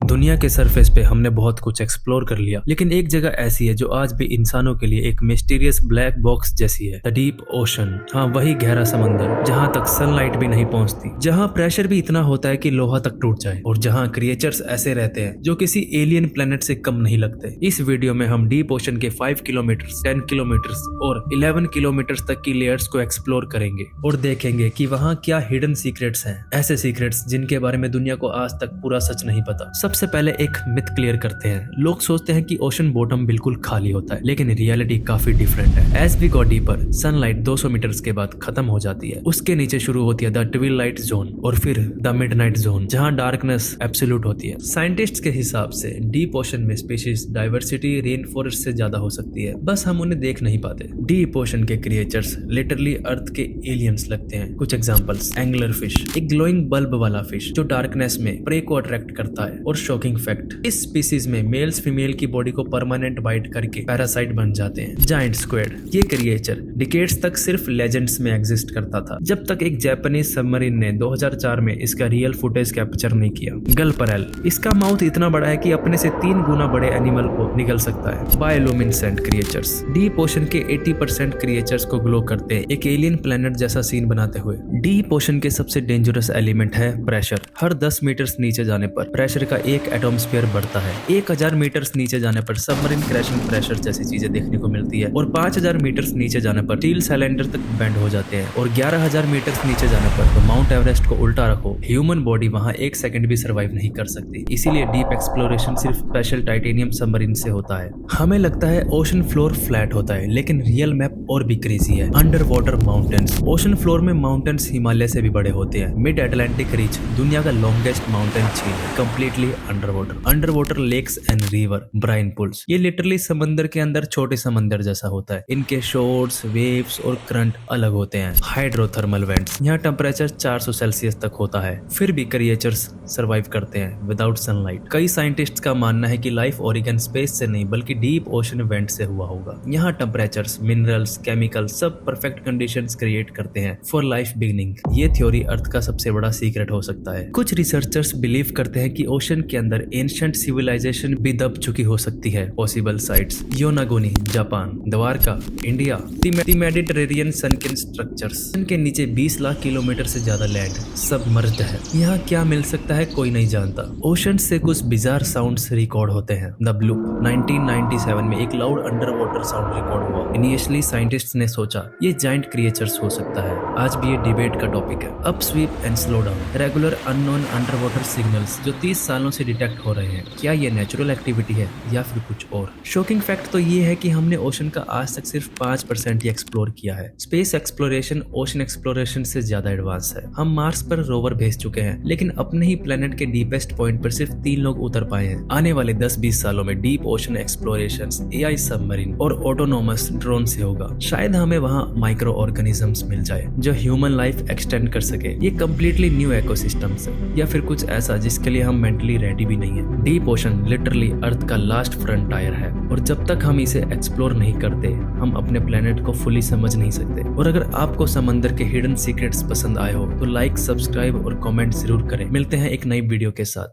दुनिया के सरफेस पे हमने बहुत कुछ एक्सप्लोर कर लिया, लेकिन एक जगह ऐसी है जो आज भी इंसानों के लिए एक मिस्टीरियस ब्लैक बॉक्स जैसी है, द डीप ओशन। हाँ, वही गहरा समंदर जहाँ तक सनलाइट भी नहीं पहुँचती, जहाँ प्रेशर भी इतना होता है कि लोहा तक टूट जाए, और जहाँ क्रिएचर्स ऐसे रहते हैं जो किसी एलियन प्लेनेट से कम नहीं लगते। इस वीडियो में हम डीप ओशन के 5 किलोमीटर, 10 किलोमीटर और 11 किलोमीटर तक की लेयर्स को एक्सप्लोर करेंगे और देखेंगे कि वहाँ क्या हिडन सीक्रेट्स हैं, ऐसे सीक्रेट्स जिनके बारे में दुनिया को आज तक पूरा सच नहीं पता। सबसे पहले एक मिथ क्लियर करते हैं। लोग सोचते हैं कि ओशन बॉटम बिल्कुल खाली होता है, लेकिन रियलिटी काफी डिफरेंट है। As we go deeper, sunlight 200 metres के बाद खत्म हो जाती है। उसके नीचे शुरू होती है द ट्विलाइट जोन और फिर द मिडनाइट जोन, जहां डार्कनेस एब्सोल्यूट होती है। साइंटिस्ट्स के हिसाब से डीप ओशन में स्पीशीज डाइवर्सिटी रेन फॉरेस्ट से ज्यादा हो सकती है, बस हम उन्हें देख नहीं पाते। डीप ओशन के क्रिएचर्स लिटरली अर्थ के एलियंस लगते हैं। कुछ एग्जांपल्स: एंगलर फिश, एक ग्लोइंग बल्ब वाला फिश जो डार्कनेस में प्रे को अट्रैक्ट करता है। और शॉकिंग फैक्ट, इस स्पीसीज में मेल्स फीमेल की बॉडी को परमानेंट बाइट करके पैरासाइट बन जाते हैं। जायंट स्क्विड, ये क्रिएचर डिकेड्स तक सिर्फ लेजेंड्स में एग्जिस्ट करता था, जब तक एक जापानीज सबमरीन ने 2004 में इसका रियल फुटेज कैप्चर नहीं किया। गलपरेल, इसका माउथ इतना बड़ा है कि अपने से 3 गुना बड़े एनिमल को निगल सकता है। बायोलुमिनेसेंट क्रिएचर्स, डीप ओशन के 80% क्रिएचर्स को ग्लो करते हैं, एक एलियन प्लेनेट जैसा सीन बनाते हुए। डीप ओशन के सबसे डेंजरस एलिमेंट है प्रेशर। हर 10 मीटर्स नीचे जाने पर प्रेशर का 1 एटमॉस्फेयर बढ़ता है। 1000 मीटर्स नीचे जाने पर सबमरीन क्रैशिंग प्रेशर जैसी चीजें देखने को मिलती है, और 5000 मीटर्स नीचे जाने पर स्टील सिलेंडर तक बेंड हो जाते हैं, और 11000 मीटर्स नीचे जाने पर तो माउंट एवरेस्ट को उल्टा रखो, ह्यूमन बॉडी वहां 1 सेकंड भी सर्वाइव नहीं कर सकती। इसीलिए डीप एक्सप्लोरेशन सिर्फ स्पेशल टाइटेनियम सबमरीन से होता है। हमें लगता है ओशन फ्लोर फ्लैट होता है, लेकिन रियल मैप और भी क्रेजी है। Under water mountains, ocean floor में माउंटेन्स हिमालय से भी बड़े होते हैं। मिड अटलांटिक रीच दुनिया का लॉन्गेस्ट माउंटेन चेन है, completely under water lakes and river, brine pools, ये लिटरली समंदर के अंदर छोटे समंदर जैसा होता है। इनके शोर्स, वेव्स और करंट अलग होते हैं। हाइड्रोथर्मल वेंट्स, यहाँ टेम्परेचर 400 सेल्सियस तक होता है, फिर भी क्रिएचर्स सरवाइव करते हैं विदाउट सनलाइट। कई साइंटिस्ट्स का मानना है कि लाइफ ओरिजिन स्पेस से नहीं बल्कि डीप ओशन वेंट से हुआ होगा। यहाँ टेम्परेचर्स, मिनरल्स, केमिकल्स सब परफेक्ट कंडीशंस क्रिएट करते हैं फॉर लाइफ बिगिनिंग। ये थ्योरी अर्थ का सबसे बड़ा सीक्रेट हो सकता है। कुछ रिसर्चर्स बिलीव करते हैं कि ओशन के अंदर एंशिएंट सिविलाइजेशन भी दब चुकी हो सकती है। Possible sites: Yonaguni Japan, Dwarka India, the Mediterranean sunken structures, सन के नीचे 20 लाख किलोमीटर से ज्यादा लैंड सबमर्ज्ड है। यहाँ क्या मिल सकता है कोई नहीं जानता। ओशन से कुछ बिजार साउंड्स रिकॉर्ड होते हैं। द ब्लूप 1997 में एक loud under water sound record हुआ। इनिशियली साइंटिस्ट्स ने सोचा ये जायंट क्रिएचर्स हो सकता है। आज भी ये डिबेट का टॉपिक है। Up SVEEP and slow down, regular unknown under water signals जो 30 सालों से डिटेक्ट हो रहे हैं। क्या ये नेचुरल एक्टिविटी है या फिर कुछ और? शॉकिंग फैक्ट तो ये है कि हमने ओशन का आज तक सिर्फ 5% ही एक्सप्लोर किया है। स्पेस एक्सप्लोरेशन ओशन एक्सप्लोरेशन से ज्यादा एडवांस है। हम मार्स पर रोवर भेज चुके हैं, लेकिन अपने ही प्लेनेट के डीपेस्ट पॉइंट पर सिर्फ 3 लोग उतर पाए हैं। आने वाले 10-20 सालों में deep ocean exploration AI submarine और ऑटोनोमस ड्रोन से होगा। शायद हमें वहाँ माइक्रो ऑर्गेनिजम्स मिल जाए जो ह्यूमन लाइफ एक्सटेंड कर सके। ये कम्प्लीटली न्यू इकोसिस्टम्स है, या फिर कुछ ऐसा जिसके लिए हम मेंटली रेडी भी नहीं है। डीप ओशन लिटरली अर्थ का लास्ट फ्रंटायर है, और जब तक हम इसे एक्सप्लोर नहीं करते हम अपने प्लेनेट को फुली समझ नहीं सकते। और अगर आपको समंदर के हिडन सीक्रेट्स पसंद आए हो तो लाइक, सब्सक्राइब और कमेंट जरूर करें। मिलते हैं एक नई वीडियो के साथ।